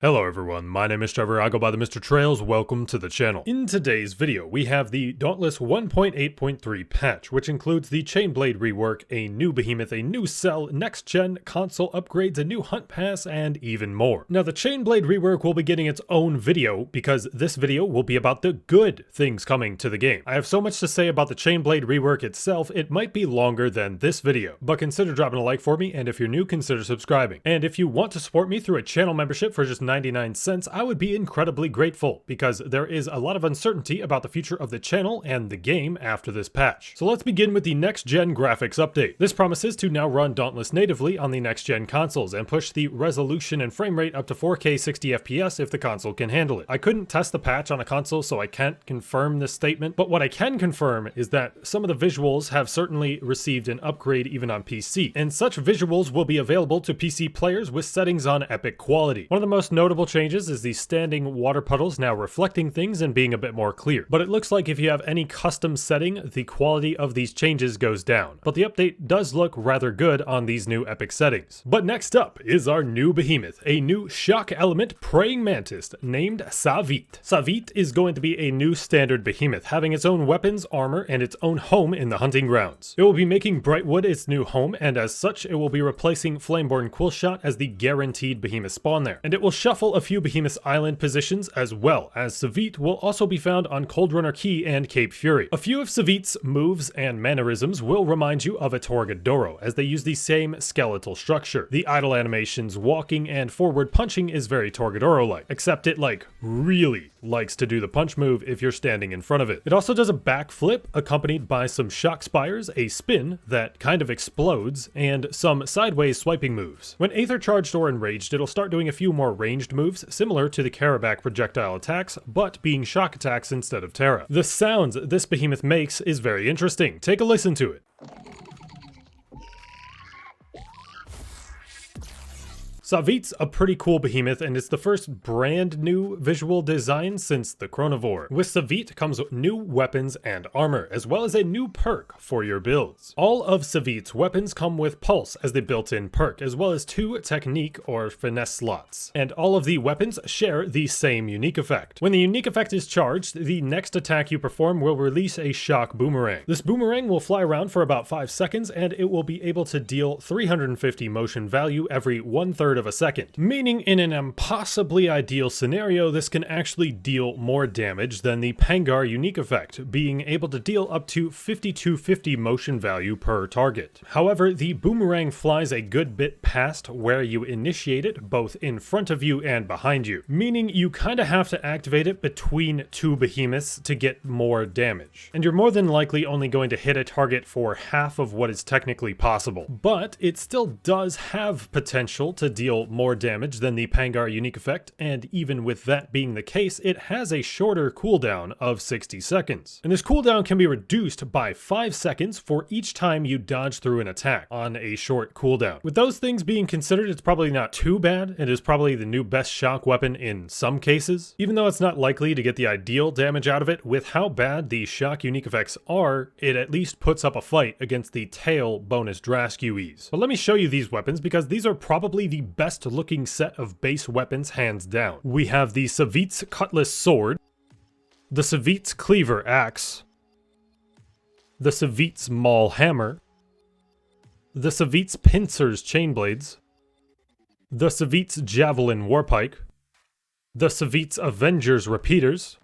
Hello everyone, my name is Trevor, I go by TheMrTrails, welcome to the channel. In today's video, we have the Dauntless 1.8.3 patch, which includes the Chainblade rework, a new Behemoth, a new cell, next-gen console upgrades, a new hunt pass, and even more. Now the Chainblade rework will be getting its own video, because this video will be about the good things coming to the game. I have so much to say about the Chainblade rework itself, it might be longer than this video, but consider dropping a like for me, and if you're new, consider subscribing. And if you want to support me through a channel membership for just 99 cents, I would be incredibly grateful, because there is a lot of uncertainty about the future of the channel and the game after this patch. So let's begin with the next-gen graphics update. This promises to now run Dauntless natively on the next-gen consoles and push the resolution and frame rate up to 4K 60 FPS if the console can handle it. I couldn't test the patch on a console, so I can't confirm this statement, but what I can confirm is that some of the visuals have certainly received an upgrade even on PC, and such visuals will be available to PC players with settings on epic quality. One of the most notable changes is the standing water puddles now reflecting things and being a bit more clear. But it looks like if you have any custom setting, the quality of these changes goes down. But the update does look rather good on these new epic settings. But next up is our new Behemoth, a new shock element praying mantis named Sahvyt. Sahvyt is going to be a new standard Behemoth, having its own weapons, armor, and its own home in the hunting grounds. It will be making Brightwood its new home, and as such, it will be replacing Flameborn Quillshot as the guaranteed Behemoth spawn there. And it will shuffle a few Behemoth's island positions, as well as Sahvyt will also be found on Cold Runner Key and Cape Fury. A few of Sahvyt's moves and mannerisms will remind you of a Torgadoro, as they use the same skeletal structure. The idle animations, walking, and forward punching is very Torgadoro-like, except it really likes to do the punch move if you're standing in front of it. It also does a backflip accompanied by some shock spires, a spin that kind of explodes, and some sideways swiping moves. When Aether charged or enraged, it'll start doing a few more ranged moves similar to the Karabac projectile attacks, but being shock attacks instead of Terra. The sounds this Behemoth makes is very interesting. Take a listen to it. Sahvyt's a pretty cool Behemoth, and it's the first brand new visual design since the Chronivore. With Sahvyt comes new weapons and armor, as well as a new perk for your builds. All of Sahvyt's weapons come with Pulse as the built-in perk, as well as 2 Technique or Finesse slots. And all of the weapons share the same unique effect. When the unique effect is charged, the next attack you perform will release a shock boomerang. This boomerang will fly around for about 5 seconds, and it will be able to deal 350 motion value every 1/3 of a second, meaning in an impossibly ideal scenario, this can actually deal more damage than the Pangar unique effect, being able to deal up to 5250 motion value per target. However, the boomerang flies a good bit past where you initiate it, both in front of you and behind you, meaning you kinda have to activate it between 2 behemoths to get more damage. And you're more than likely only going to hit a target for half of what is technically possible, but it still does have potential to deal more damage than the Pangar unique effect, and even with that being the case, it has a shorter cooldown of 60 seconds. And this cooldown can be reduced by 5 seconds for each time you dodge through an attack on a short cooldown. With those things being considered, it's probably not too bad. It is probably the new best shock weapon in some cases. Even though it's not likely to get the ideal damage out of it, with how bad the shock unique effects are, it at least puts up a fight against the tail bonus Drask UEs. But let me show you these weapons, because these are probably the best looking set of base weapons hands down. We have the Sahvyt's Cutlass Sword, the Sahvyt's Cleaver Axe, the Sahvyt's Maul Hammer, the Sahvyt's Pincers Chainblades, the Sahvyt's Javelin Warpike, the Sahvyt's Avengers Repeaters,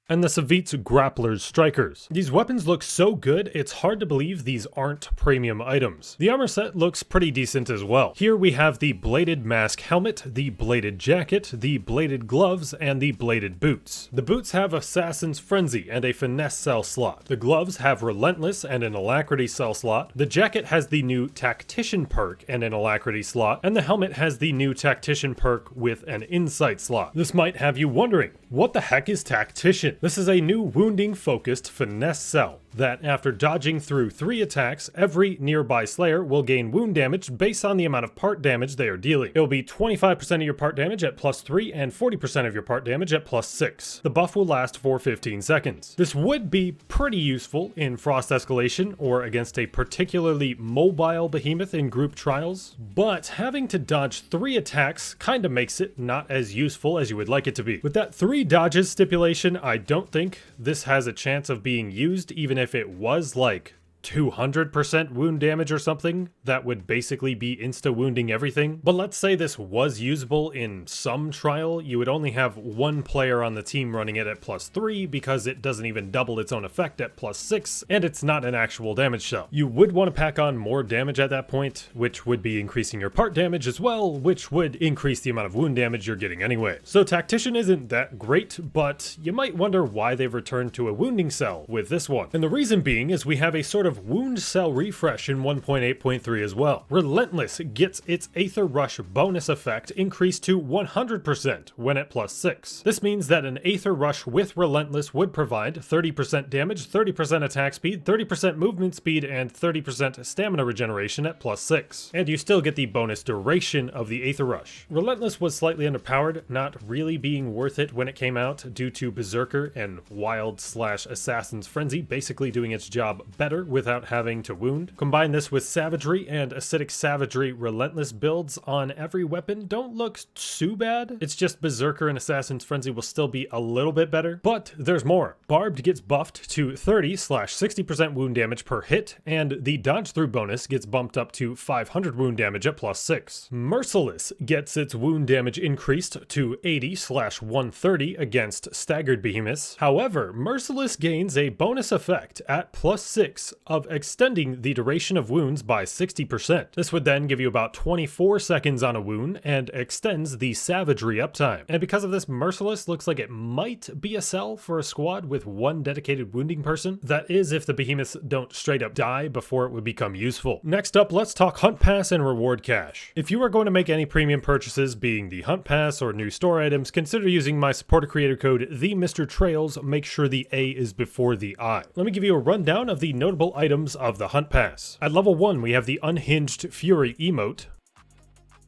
and the Sahvyt's Grappler's Strikers. These weapons look so good, it's hard to believe these aren't premium items. The armor set looks pretty decent as well. Here we have the Bladed Mask Helmet, the Bladed Jacket, the Bladed Gloves, and the Bladed Boots. The boots have Assassin's Frenzy and a Finesse cell slot. The gloves have Relentless and an Alacrity cell slot. The jacket has the new Tactician perk and an Alacrity slot, and the helmet has the new Tactician perk with an Insight slot. This might have you wondering, what the heck is Tactician? This is a new wounding-focused finesse cell. that after dodging through 3 attacks, every nearby Slayer will gain wound damage based on the amount of part damage they are dealing. It will be 25% of your part damage at +3 and 40% of your part damage at +6. The buff will last for 15 seconds. This would be pretty useful in Frost Escalation or against a particularly mobile behemoth in group trials, but having to dodge 3 attacks kinda makes it not as useful as you would like it to be. With that 3 dodges stipulation, I don't think this has a chance of being used, even if it was like 200% wound damage or something. That would basically be insta-wounding everything. But let's say this was usable in some trial. You would only have 1 player on the team running it at +3 because it doesn't even double its own effect at +6, and it's not an actual damage cell. You would want to pack on more damage at that point, which would be increasing your part damage as well, which would increase the amount of wound damage you're getting anyway. So Tactician isn't that great, but you might wonder why they've returned to a wounding cell with this one. And the reason being is we have a sort of wound cell refresh in 1.8.3 as well. Relentless gets its Aether Rush bonus effect increased to 100% when at +6. This means that an Aether Rush with Relentless would provide 30% damage, 30% attack speed, 30% movement speed, and 30% stamina regeneration at +6. And you still get the bonus duration of the Aether Rush. Relentless was slightly underpowered, not really being worth it when it came out due to Berserker and Wild/Assassin's Frenzy basically doing its job better without having to wound. Combine this with Savagery and Acidic Savagery Relentless builds on every weapon don't look too bad. It's just Berserker and Assassin's Frenzy will still be a little bit better. But there's more. Barbed gets buffed to 30/60% wound damage per hit, and the dodge through bonus gets bumped up to 500 wound damage at +6. Merciless gets its wound damage increased to 80/130 against staggered behemoths. However, Merciless gains a bonus effect at +6 of extending the duration of wounds by 60%. This would then give you about 24 seconds on a wound and extends the savagery uptime. And because of this, Merciless looks like it might be a sell for a squad with 1 dedicated wounding person. That is if the behemoths don't straight up die before it would become useful. Next up, let's talk Hunt Pass and Reward Cache. If you are going to make any premium purchases, being the Hunt Pass or new store items, consider using my supporter creator code TheMrTrails. Make sure the A is before the I. Let me give you a rundown of the notable items of the Hunt Pass. At level 1, we have the Unhinged Fury emote.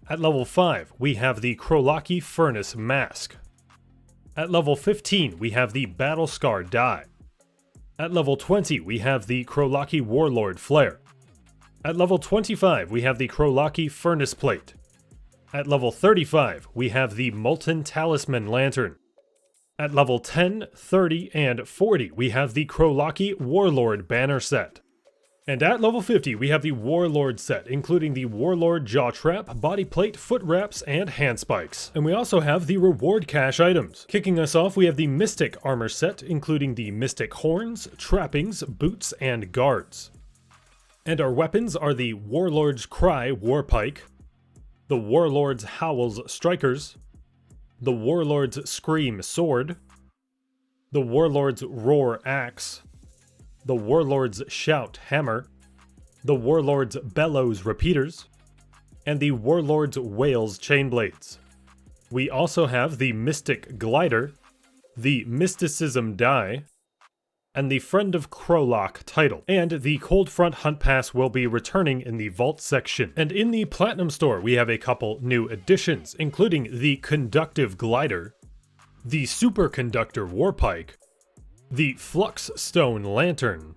At level 5, we have the Krolocki Furnace Mask. At level 15, we have the Battle Scar Die. At level 20, we have the Krolocki Warlord Flare. At level 25, we have the Krolocki Furnace Plate. At level 35, we have the Molten Talisman Lantern. At level 10, 30, and 40, we have the Krolocki Warlord Banner Set. And at level 50, we have the Warlord set, including the Warlord Jaw Trap, Body Plate, Foot Wraps, and Hand Spikes. And we also have the Reward Cache items. Kicking us off, we have the Mystic Armor set, including the Mystic Horns, Trappings, Boots, and Guards. And our weapons are the Warlord's Cry Warpike, the Warlord's Howls Strikers, the Warlord's Scream Sword, the Warlord's Roar Axe, the Warlord's Shout Hammer, the Warlord's Bellows Repeaters, and the Warlord's Wails Chainblades. We also have the Mystic Glider, the Mysticism Die, and the Friend of Krolok title. And the Cold Front Hunt Pass will be returning in the Vault section. And in the Platinum store, we have a couple new additions, including the Conductive Glider, the Superconductor Warpike, the Flux Stone Lantern,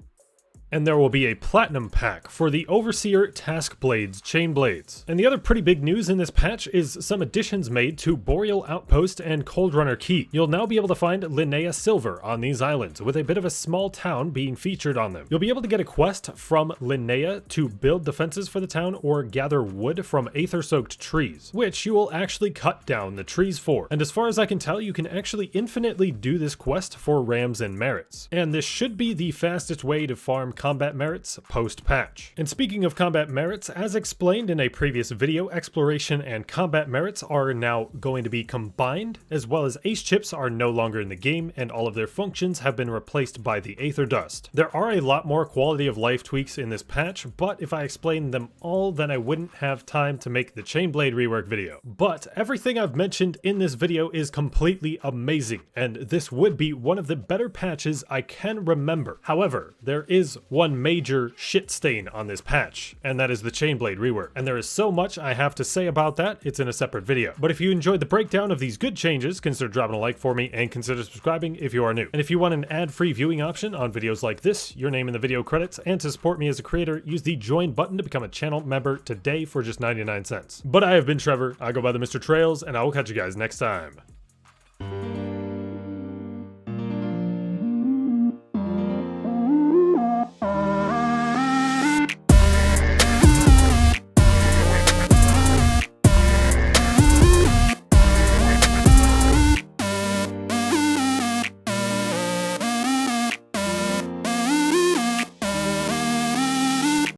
and there will be a Platinum pack for the Overseer Task Blades Chainblades. And the other pretty big news in this patch is some additions made to Boreal Outpost and Cold Runner Key. You'll now be able to find Linnea Silver on these islands, with a bit of a small town being featured on them. You'll be able to get a quest from Linnea to build defenses for the town or gather wood from Aether-soaked trees, which you will actually cut down the trees for. And as far as I can tell, you can actually infinitely do this quest for rams and merits. And this should be the fastest way to farm combat merits post-patch. And speaking of combat merits, as explained in a previous video, exploration and combat merits are now going to be combined, as well as ace chips are no longer in the game, and all of their functions have been replaced by the Aether Dust. There are a lot more quality of life tweaks in this patch, but if I explained them all, then I wouldn't have time to make the Chainblade rework video. But everything I've mentioned in this video is completely amazing, and this would be one of the better patches I can remember. However, there is one major shit stain on this patch, and that is the Chainblade rework. And there is so much I have to say about that, it's in a separate video. But if you enjoyed the breakdown of these good changes, consider dropping a like for me and consider subscribing if you are new. And if you want an ad-free viewing option on videos like this, your name in the video credits, and to support me as a creator, use the join button to become a channel member today for just 99 cents. But I have been Trevor, I go by TheMrTrails, and I will catch you guys next time.